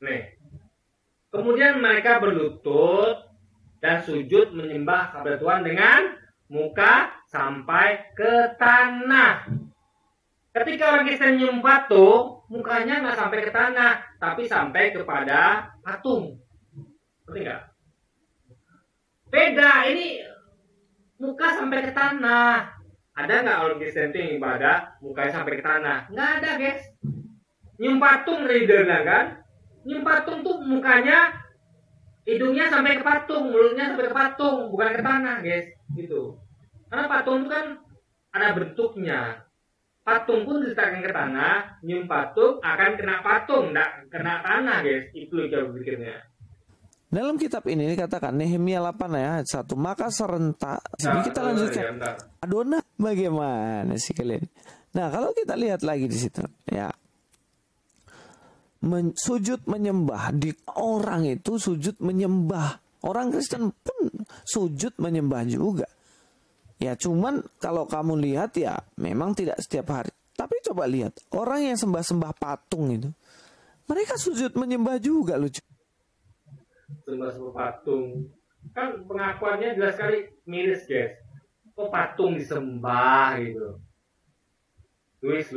Nih. Kemudian mereka berlutut dan sujud menyembah kepada Tuhan dengan muka sampai ke tanah. Ketika orang Kristen nyium patung, mukanya nggak sampai ke tanah, tapi sampai kepada patung. Ngerti nggak? Beda, ini muka sampai ke tanah. Ada nggak orang Kristen yang ibadah mukanya sampai ke tanah? Nggak ada, guys. Nyium patung readernya kan? Nyium patung tuh mukanya, hidungnya sampai ke patung, mulutnya sampai ke patung, bukan ke tanah, guys. Gitu. Karena patung itu kan ada bentuknya. Patung pun diletakkan ke tanah, nyium patung akan kena patung, tidak kena tanah, guys. Itu cara berpikirnya. Dalam kitab ini dikatakan Nehemia 8 ayat 1, maka serentak. Jadi kita lanjutkan. Adonai, bagaimana sih kalian? Nah, kalau kita lihat lagi di situ, ya, sujud menyembah di orang itu sujud menyembah. Orang Kristen pun sujud menyembah juga. Ya, cuman kalau kamu lihat ya, memang tidak setiap hari. Tapi coba lihat, orang yang sembah-sembah patung itu, mereka sujud menyembah juga loh. Sembah-sembah patung. Kan pengakuannya jelas sekali miris, guys. Kok patung disembah gitu. Luis.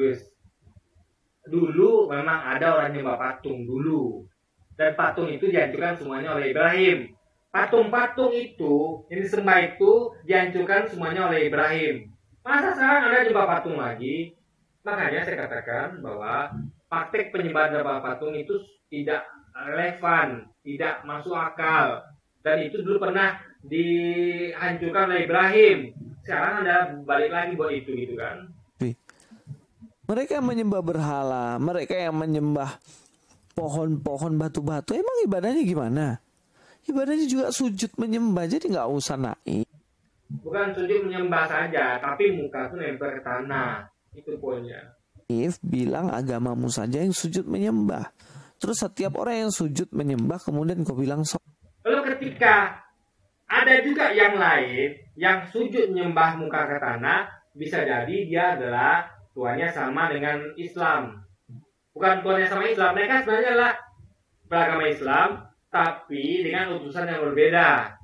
Dulu memang ada orang nyembah patung dulu. Dan patung itu dihancurkan semuanya oleh Ibrahim. Patung-patung itu, yang disembah itu dihancurkan semuanya oleh Ibrahim. Masa sekarang ada nyembah patung lagi? Makanya saya katakan bahwa praktek penyembahan nyembah patung itu tidak relevan, tidak masuk akal. Dan itu dulu pernah dihancurkan oleh Ibrahim. Sekarang ada balik lagi buat itu gitu kan. Mereka yang menyembah berhala, mereka yang menyembah pohon-pohon, batu-batu, emang ibadahnya gimana? Ibadahnya juga sujud menyembah, jadi nggak usah naik. Bukan sujud menyembah saja, tapi muka itu nempel ke tanah. Itu poinnya. If bilang agamamu saja yang sujud menyembah. Terus setiap orang yang sujud menyembah, kemudian kau bilang Lalu ketika ada juga yang lain yang sujud menyembah muka ke tanah, bisa jadi dia adalah tuannya sama dengan Islam. Bukan tuannya sama Islam, mereka sebenarnya adalah beragama Islam, tapi dengan utusan yang berbeda.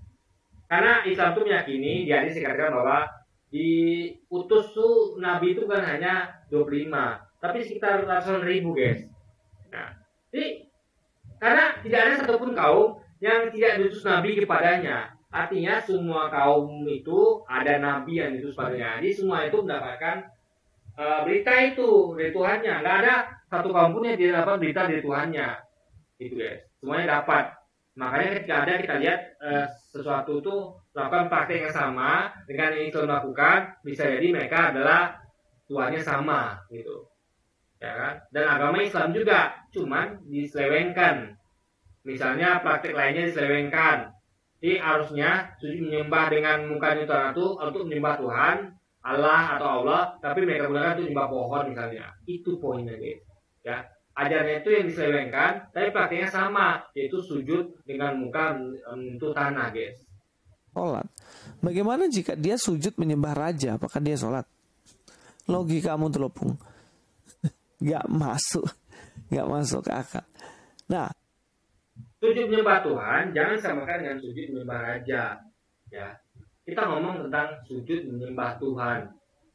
Karena Islam itu meyakini, di hadis dikatakan bahwa diutus tuh Nabi itu kan hanya 25, tapi sekitar ratusan ribu, guys. Nah, jadi karena tidak ada satupun kaum yang tidak diutus Nabi kepadanya. Artinya semua kaum itu ada Nabi yang diutus padanya. Jadi semua itu mendapatkan berita itu dari Tuhannya. Nggak ada satu kaum pun yang tidak dapat berita dari Tuhannya, gitu guys. Semuanya dapat. Makanya ketika ada kita lihat sesuatu itu melakukan praktek yang sama dengan yang Islam lakukan, bisa jadi mereka adalah Tuhannya sama, gitu. Ya kan? Dan agama Islam juga, cuman diselewengkan. Misalnya praktek lainnya diselewengkan. Jadi harusnya sujud menyembah dengan muka Tuhan itu untuk menyembah Tuhan, Allah atau Allah, tapi mereka gunakan untuk menyembah pohon misalnya. Itu poinnya guys. Ya, ajarannya itu yang diselewengkan, tapi prakteknya sama, yaitu sujud dengan muka untuk tanah guys. Sholat. Bagaimana jika dia sujud menyembah raja? Apakah dia sholat? Logikamu terlopung. Gak masuk ke akal. Nah, sujud menyembah Tuhan jangan samakan dengan sujud menyembah raja. Ya, kita ngomong tentang sujud menyembah Tuhan.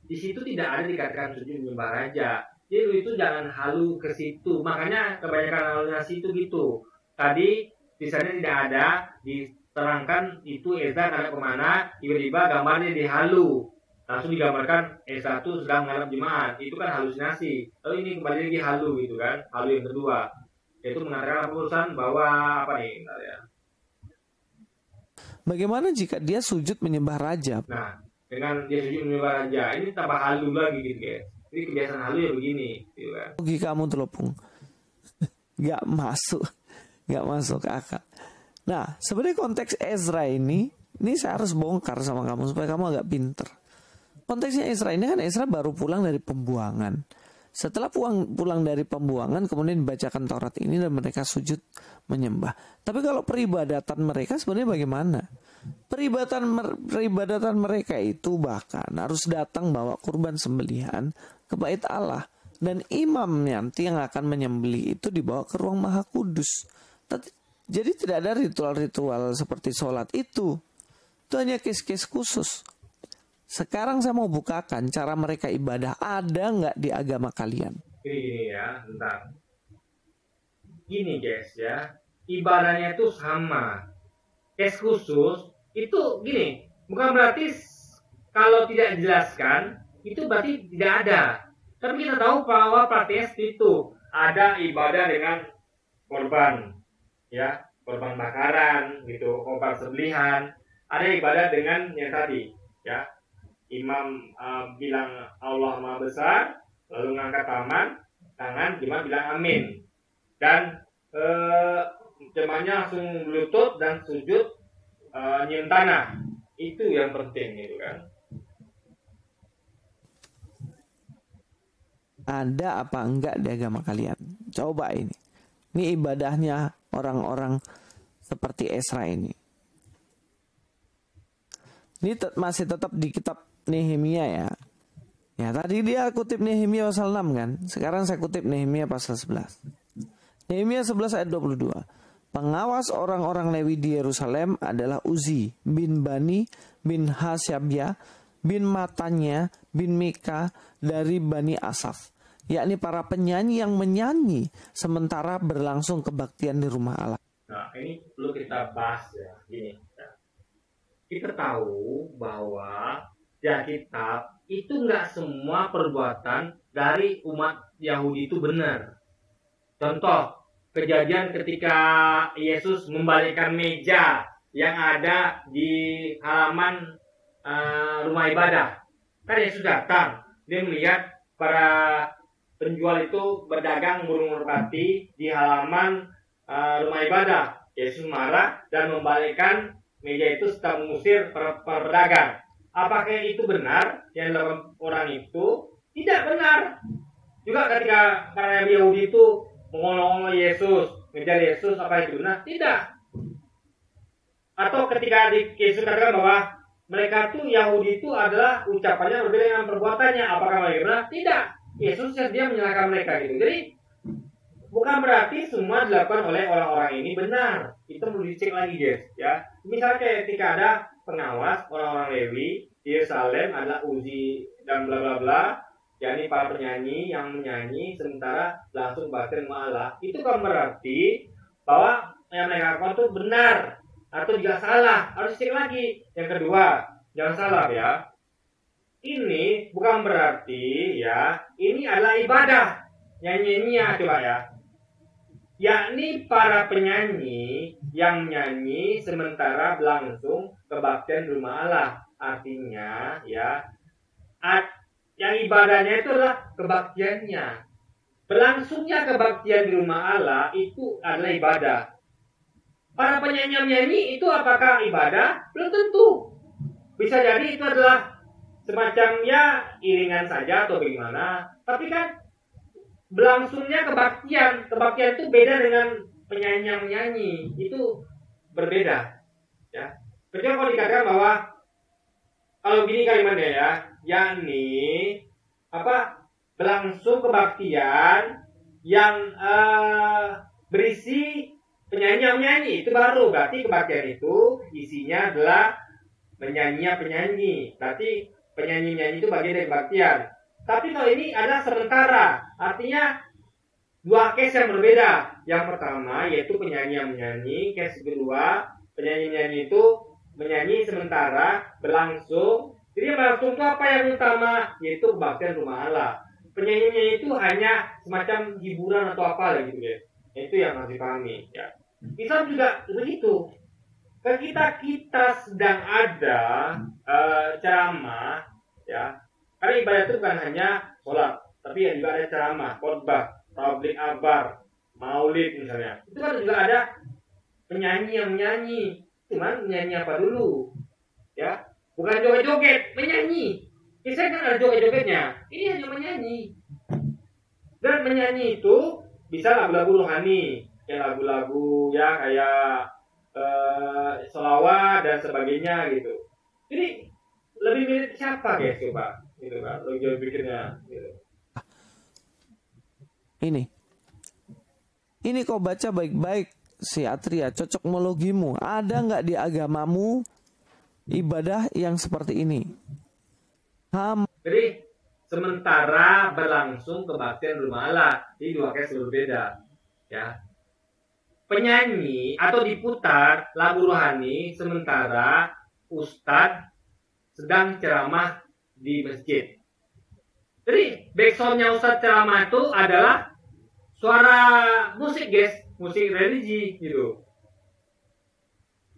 Di situ tidak ada dikatakan sujud menyembah raja. Jadi lu itu jangan halu ke situ. Makanya kebanyakan halusinasi itu gitu. Tadi di sana tidak ada diterangkan itu Ezra ada kemana, tiba-tiba gambarnya dihalu. Langsung digambarkan S1 sedang menghadap jemaat. Itu kan halusinasi. Lalu ini kembali lagi halu gitu kan. Halu yang kedua. Yaitu mengatakan urusan bahwa apa nih? Ya. Bagaimana jika dia sujud menyembah raja? Nah, dengan dia sujud menyembah raja, ini tambah halu lagi gitu guys. Ini kebiasaan halu ya begini, gitu kan. Logikamu terlopung. Gak masuk ke akal. Nah, sebenarnya konteks Ezra ini saya harus bongkar sama kamu supaya kamu agak pinter. Konteksnya Ezra ini kan Ezra baru pulang dari pembuangan. Setelah pulang dari pembuangan kemudian dibacakan Taurat ini dan mereka sujud menyembah. Tapi kalau peribadatan mereka sebenarnya bagaimana? Peribadatan mereka itu bahkan harus datang bawa kurban sembelihan ke bait Allah. Dan imam nanti yang akan menyembelih itu dibawa ke ruang maha kudus. Jadi tidak ada ritual-ritual seperti sholat itu. Itu hanya case-case khusus. Sekarang saya mau bukakan cara mereka ibadah. Ada nggak di agama kalian? Gini ya, bentar. Gini guys ya, ibadahnya itu sama. Case khusus itu gini, bukan berarti kalau tidak dijelaskan itu berarti tidak ada. Tapi kita tahu bahwa praktiknya itu ada ibadah dengan korban, ya, korban bakaran, gitu, korban sembelihan. Ada ibadah dengan yang tadi, ya. Imam bilang Allah Maha Besar, lalu ngangkat tangan, imam bilang amin. Dan jemaahnya langsung lutut dan sujud nyium tanah. Itu yang penting gitu kan. Ada apa enggak di agama kalian? Coba ini. Ini ibadahnya orang-orang seperti Ezra ini. Ini masih tetap di kitab Nehemia ya. Ya tadi dia kutip Nehemia pasal 6 kan. Sekarang saya kutip Nehemia pasal 11. Nehemia 11 ayat 22. Pengawas orang-orang Lewi di Yerusalem adalah Uzi bin Bani bin Hasyabya bin Matanya bin Mika dari Bani Asaf. Yakni para penyanyi yang menyanyi sementara berlangsung kebaktian di rumah Allah. Nah ini perlu kita bahas ya. Gini ya. Kita tahu bahwa di Alkitab itu nggak semua perbuatan dari umat Yahudi itu benar. Contoh, kejadian ketika Yesus membalikkan meja yang ada di halaman rumah ibadah. Kan Yesus datang, dia melihat para penjual itu berdagang burung merpati di halaman rumah ibadah. Yesus marah dan membalikkan meja itu serta mengusir para pedagang. Apakah itu benar yang dilakukan orang itu? Tidak benar. Juga ketika para Yahudi itu mengolong-olong Yesus, mengejar Yesus, apa itu benar? Tidak. Atau ketika Yesus katakan bahwa mereka itu Yahudi itu adalah ucapannya berbeda dengan perbuatannya, apakah mereka benar? Tidak. Yesus dia menyalahkan mereka gitu. Jadi bukan berarti semua dilakukan oleh orang-orang ini benar. Itu perlu dicek lagi guys ya. Misalnya ketika ada pengawas orang-orang Lewi di Yerusalem adalah Uzi dan bla bla bla, yakni para penyanyi yang menyanyi sementara langsung bahkan Allah. Itu kan berarti bahwa yang mereka lakukan itu benar atau juga salah, harus cek lagi. Yang kedua, jangan salah ya. Ini bukan berarti ya ini adalah ibadah. nyanyinya coba ya. Yakni para penyanyi yang nyanyi sementara berlangsung kebaktian di rumah Allah. Artinya ya, yang ibadahnya itu adalah kebaktiannya. Berlangsungnya kebaktian di rumah Allah itu adalah ibadah. Para penyanyi itu apakah ibadah? Belum tentu. Bisa jadi itu adalah semacam ya iringan saja atau bagaimana. Tapi kan berlangsungnya kebaktian. Kebaktian itu beda dengan penyanyi yang menyanyi. Itu berbeda. Ya. Kecuali kalau dikatakan bahwa kalau gini kalimatnya ya, yakni berlangsung kebaktian yang berisi penyanyi itu baru. Berarti kebaktian itu isinya adalah penyanyi. Berarti penyanyi itu bagian dari kebaktian. Tapi kalau ini adalah sementara, artinya dua case yang berbeda. Yang pertama yaitu penyanyi yang menyanyi, case kedua penyanyi itu menyanyi sementara berlangsung. Jadi yang berlangsung itu apa yang utama? Yaitu kebaktian rumah Allah. Penyanyinya itu hanya semacam hiburan atau apa gitu ya. Itu yang harus dipahami ya. Islam juga begitu. Ketika kita sedang ada ceramah ya. Karena ibadah itu bukan hanya sholat, tapi juga ada ceramah, khotbah, tabligh akbar, maulid misalnya. Itu kan juga ada penyanyi yang menyanyi. Cuman menyanyi apa dulu? Ya, bukan joget-joget, menyanyi. Biasanya kan ada joget-jogetnya. Ini hanya menyanyi. Dan menyanyi itu bisa lagu-lagu rohani, kayak lagu-lagu ya kayak sholawat dan sebagainya gitu. Jadi lebih mirip siapa guys coba? Gitu kan, logika pikirnya. Gitu. Ini kau baca baik-baik si Atria, cocokmologimu. Ada nggak di agamamu ibadah yang seperti ini? Jadi sementara berlangsung kebaktian rumah Allah, ini dua case berbeda. Ya. Penyanyi atau diputar lagu rohani sementara ustadz sedang ceramah di masjid. Jadi backsoundnya ustadz ceramah itu adalah suara musik guys, musik religi gitu.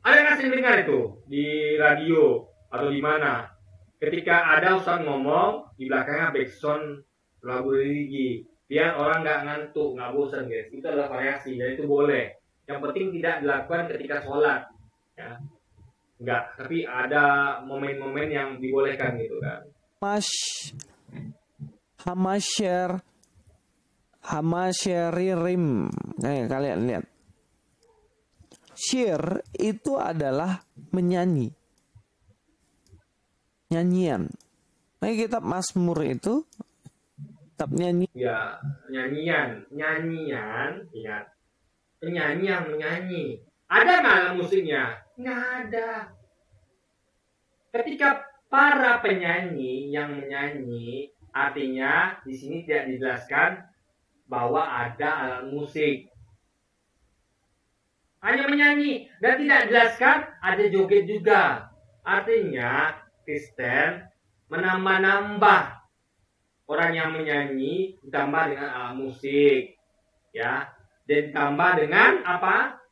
Ada yang sering dengar itu di radio atau di mana? Ketika ada ustadz ngomong di belakangnya backsound lagu religi, biar orang nggak ngantuk, nggak bosan guys. Itu adalah variasi dan itu boleh. Yang penting tidak dilakukan ketika sholat, ya. Enggak, tapi ada momen-momen yang dibolehkan gitu kan. Hamasyaririm. Kalian lihat. Syir itu adalah menyanyi. Nyanyian. Kitab Mazmur itu kitab nyanyi. Ya, nyanyian, ingat. Penyanyi yang menyanyi. Ada nggak alat musiknya? Nggak ada. Ketika para penyanyi yang menyanyi, artinya di sini tidak dijelaskan bahwa ada alat musik. Hanya menyanyi dan tidak dijelaskan ada joget juga. Artinya Kristen menambah-nambah orang yang menyanyi ditambah dengan alat musik, ya. Dan ditambah dengan apa?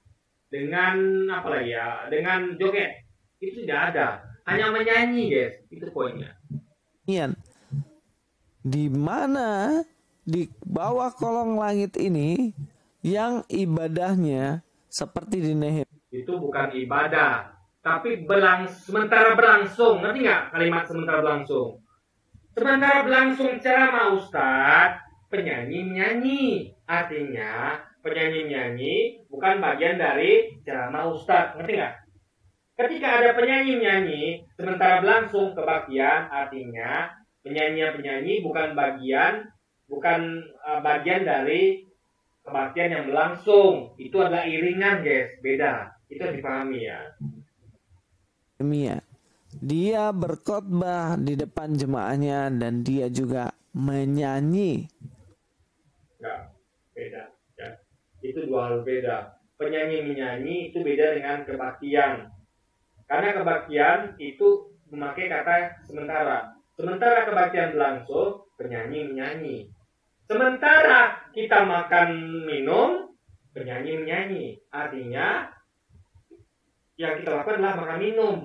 Dengan apa lagi ya? Dengan joget. Itu tidak ada. Hanya menyanyi, guys. Itu poinnya. Di mana di bawah kolong langit ini yang ibadahnya seperti di Nehemia. Itu bukan ibadah, tapi sementara berlangsung. Ngerti nggak kalimat sementara berlangsung? Sementara berlangsung ceramah ustadz, penyanyi menyanyi. Artinya penyanyi bukan bagian dari ceramah ustadz. Ngerti nggak? Ketika ada penyanyi menyanyi, sementara berlangsung kebaktian, artinya penyanyi bukan bagian dari kebaktian yang berlangsung. Itu adalah iringan, guys. Beda. Itu harus dipahami ya. Dia berkhotbah di depan jemaahnya dan dia juga menyanyi. Enggak, beda. Ya. Itu dua hal beda. Penyanyi menyanyi itu beda dengan kebaktian. Karena kebaktian itu memakai kata sementara. Sementara kebaktian berlangsung, penyanyi menyanyi. Sementara kita makan minum, penyanyi menyanyi. Artinya yang kita lakukan adalah makan minum.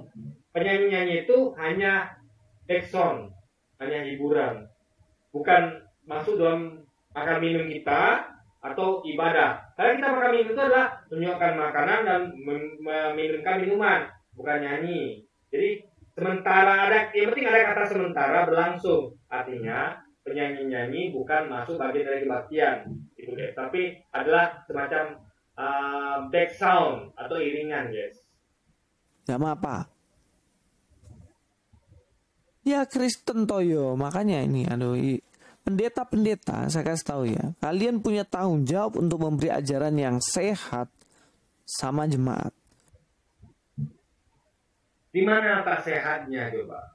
Penyanyi-nyanyi itu hanya background, hanya hiburan. Bukan masuk dalam makan minum kita atau ibadah. Karena kita makan minum itu adalah menyuapkan makanan dan meminumkan minuman, bukan nyanyi. Jadi sementara ada, yang penting ada kata sementara berlangsung. Artinya penyanyi-nyanyi bukan masuk bagian dari kebaktian, gitu guys. Tapi adalah semacam back sound atau iringan, guys. Gak apa. Ya Kristen toyo, makanya ini pendeta-pendeta saya kasih tahu ya, kalian punya tanggung jawab untuk memberi ajaran yang sehat sama jemaat. Di mana tak sehatnya coba?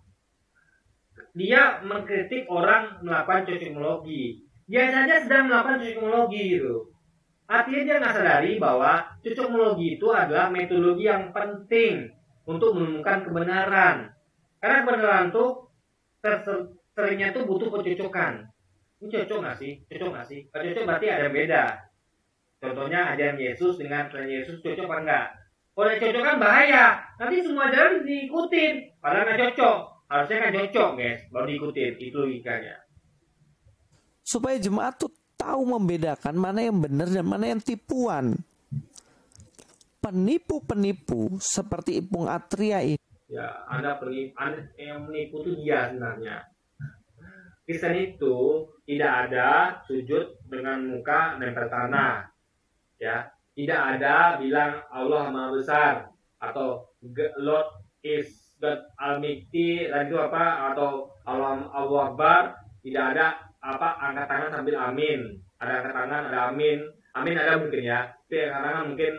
Dia mengkritik orang melakukan cocimologi. Dia saja sedang melakukan cocimologi gitu. Artinya dia nggak sadari bahwa cocimologi itu adalah metodologi yang penting untuk menemukan kebenaran. Karena kebenaran itu seringnya tuh butuh pencocokan. Ini cocok nggak sih? Cocok nggak sih? Kalau cocok berarti ada beda. Contohnya ajaran Yesus dengan ajaran Yesus cocok apa enggak? Kalau yang cocok kan bahaya. Nanti semua ajaran diikutin. Padahal nggak cocok. Harusnya kan cocok, guys. Baru diikutin. Itu logikanya. Supaya jemaat tuh tahu membedakan mana yang benar dan mana yang tipuan. Penipu-penipu seperti Ipung Atria ini. Ya, yang menipu itu dia sebenarnya. Kristen itu tidak ada sujud dengan muka nempel tanah. Ya, tidak ada bilang Allah Maha Besar atau Lord is God Almighty dan itu apa atau Allah Akbar. Tidak ada apa angkat tangan sambil amin. Ada angkat tangan, ada amin. Amin ada mungkin ya. Tapi angkat tangan mungkin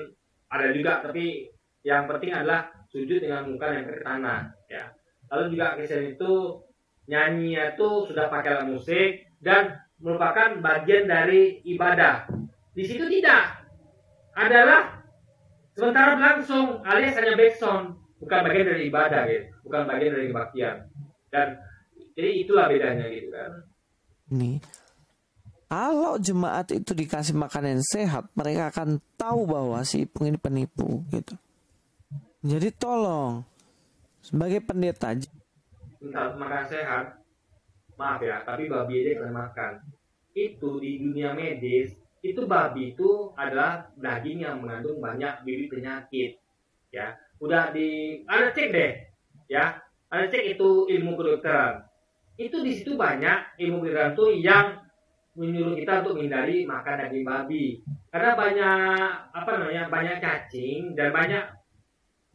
ada juga, tapi yang penting adalah sujud dengan muka nempel ke tanah. Ya. Lalu juga Kristen itu nyanyinya itu sudah pakai alat musik dan merupakan bagian dari ibadah. Di situ tidak adalah sementara berlangsung alias hanya backsound, bukan bagian dari ibadah, gitu. Bukan bagian dari kebaktian. Dan jadi itulah bedanya gitu kan. Nih, kalau jemaat itu dikasih makanan yang sehat, mereka akan tahu bahwa si Ipung ini penipu gitu. Jadi tolong sebagai pendeta untuk makan sehat, maaf ya, tapi babi aja kalian makan. Itu di dunia medis, itu babi itu adalah daging yang mengandung banyak bibit penyakit. Ya, udah ada cek deh, ya, ada cek itu ilmu kedokteran. Itu di situ banyak ilmu kedokteran tuh yang menyuruh kita untuk menghindari makan daging babi, karena banyak cacing dan banyak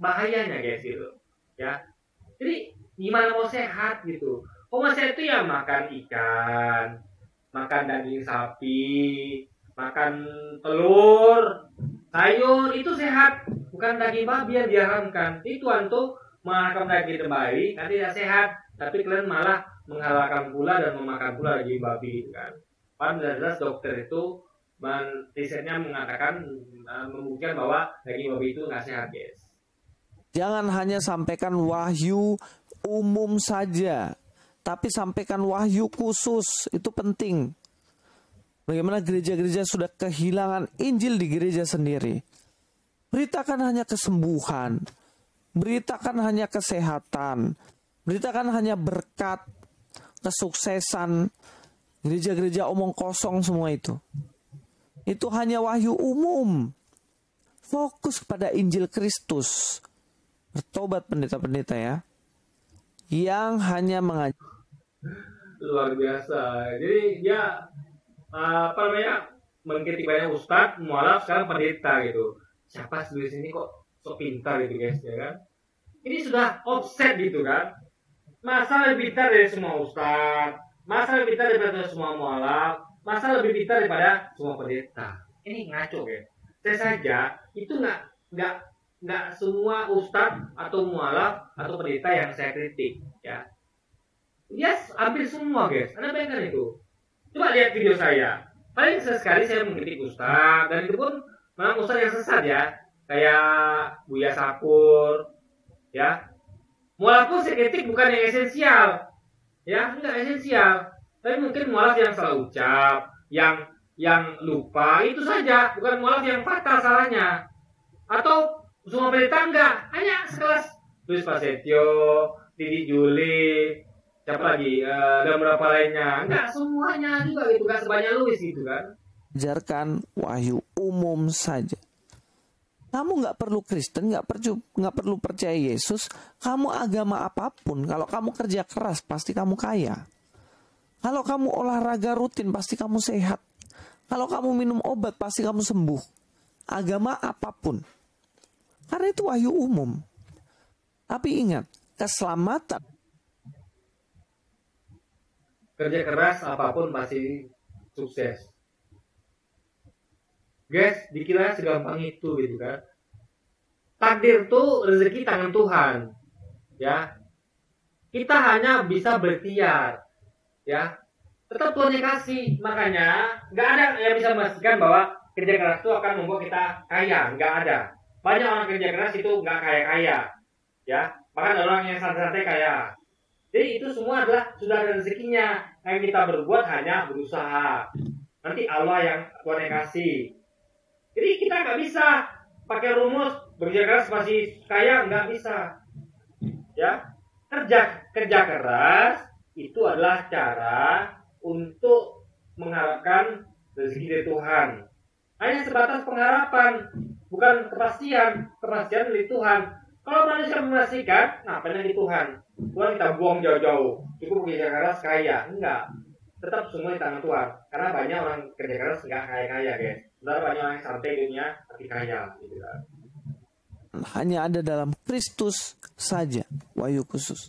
bahayanya guys gitu, ya. Jadi gimana mau sehat gitu? Mau sehat itu ya makan ikan, makan daging sapi, makan telur, sayur itu sehat, bukan daging babi yang diharamkan. Itu untuk makan daging babi kan tidak sehat, tapi kalian malah menghalalkan pula dan memakan pula daging babi kan. Padahal jelas dokter itu risetnya mengatakan membuktikan bahwa daging babi itu nggak sehat guys. Jangan hanya sampaikan wahyu umum saja, tapi sampaikan wahyu khusus, itu penting. Bagaimana gereja-gereja sudah kehilangan Injil di gereja sendiri. Beritakan hanya kesembuhan, beritakan hanya kesehatan, beritakan hanya berkat, kesuksesan. Gereja-gereja omong kosong semua itu. Itu hanya wahyu umum. Fokus pada Injil Kristus. Bertobat pendeta-pendeta ya, yang hanya mengajar. Luar biasa. Jadi dia mengkritik banyak ustadz, mualaf, sekarang pendeta gitu. Siapa di sini kok sok pintar gitu guys ya kan? Ini sudah offset gitu kan? Masa lebih pintar dari semua ustadz, masa lebih pintar daripada semua mualaf, masa lebih pintar daripada semua pendeta. Ini ngaco guys. Saya saja itu nggak semua ustadz atau mualaf atau pendeta yang saya kritik ya. Yes, hampir semua guys. Anda bayangkan itu. Coba lihat video saya. Paling sesekali saya mengkritik ustadz, dan itu pun memang ustadz yang sesat ya. Kayak Buya Sakur ya. Mualaf pun saya kritik bukan yang esensial. Ya, enggak esensial. Tapi mungkin mualaf yang salah ucap, yang lupa itu saja, bukan mualaf yang fatal salahnya. Atau semua pendeta enggak, hanya sekelas Luis Prasetyo, Didi Juli, siapa lagi, dan beberapa lainnya. Enggak semuanya juga gitu, enggak sebanyak Luis gitu kan. Ajarkan wahyu umum saja. Kamu nggak perlu Kristen, nggak perlu percaya Yesus. Kamu agama apapun, kalau kamu kerja keras pasti kamu kaya. Kalau kamu olahraga rutin pasti kamu sehat. Kalau kamu minum obat pasti kamu sembuh. Agama apapun. Karena itu wahyu umum. Tapi ingat, keselamatan. Kerja keras apapun pasti sukses. Guys, dikira segampang itu gitu kan. Takdir tuh rezeki tangan Tuhan. Ya. Kita hanya bisa berikhtiar. Ya. Tetap Tuhan yang kasih. Makanya nggak ada yang bisa memastikan bahwa kerja keras itu akan membuat kita kaya. Nggak ada. Banyak orang kerja keras itu nggak kaya-kaya. Ya. Bahkan orang yang santai-santai kaya. Jadi itu semua adalah sudah ada rezekinya. Yang kita berbuat hanya berusaha. Nanti Allah yang Tuhan yang kasih. Jadi kita nggak bisa pakai rumus bekerja keras masih kaya, nggak bisa. Ya, kerja keras itu adalah cara untuk mengharapkan rezeki dari Tuhan. Hanya sebatas pengharapan, bukan kepastian. Kepastian dari Tuhan. Kalau manusia memastikan, ngapain lagi Tuhan? Tuhan kita buang jauh-jauh. Cukup bekerja keras kaya, enggak. Tetap semua di tangan Tuhan. Karena banyak orang kerja keras nggak kaya-kaya, guys. Sebenarnya banyak orang yang santai dunia tapi kaya, gitu kan. Hanya ada dalam Kristus saja wahyu khusus.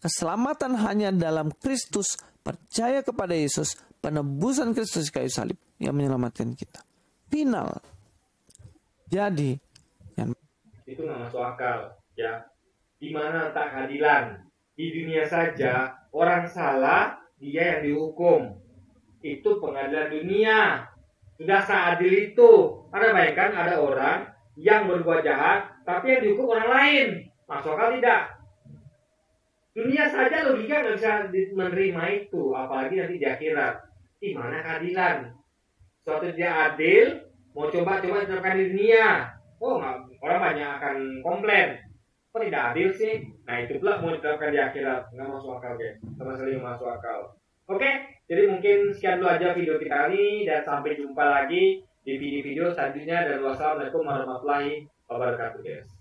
Keselamatan hanya dalam Kristus, percaya kepada Yesus, penebusan Kristus kayu salib yang menyelamatkan kita. Final. Jadi, itu nggak masuk akal, ya. Di mana tak keadilan? Di dunia saja orang salah, dia yang dihukum. Itu pengadilan dunia. Sudah seadil itu. Anda bayangkan ada orang yang berbuat jahat, tapi yang dihukum orang lain. Masuk akal tidak? Dunia saja logika nggak bisa menerima itu, apalagi nanti di akhirat. Di mana keadilan? Suatu dia adil, mau coba-coba diterapkan di dunia. Oh, orang banyak akan komplain. Kok tidak adil sih? Nah itu pula mau diterapkan di akhirat. Nggak masuk akal, guys. Sama sekali nggak masuk akal. Oke, jadi mungkin sekian dulu aja video kita ini. Dan sampai jumpa lagi di video-video selanjutnya. Dan wassalamualaikum warahmatullahi wabarakatuh, guys.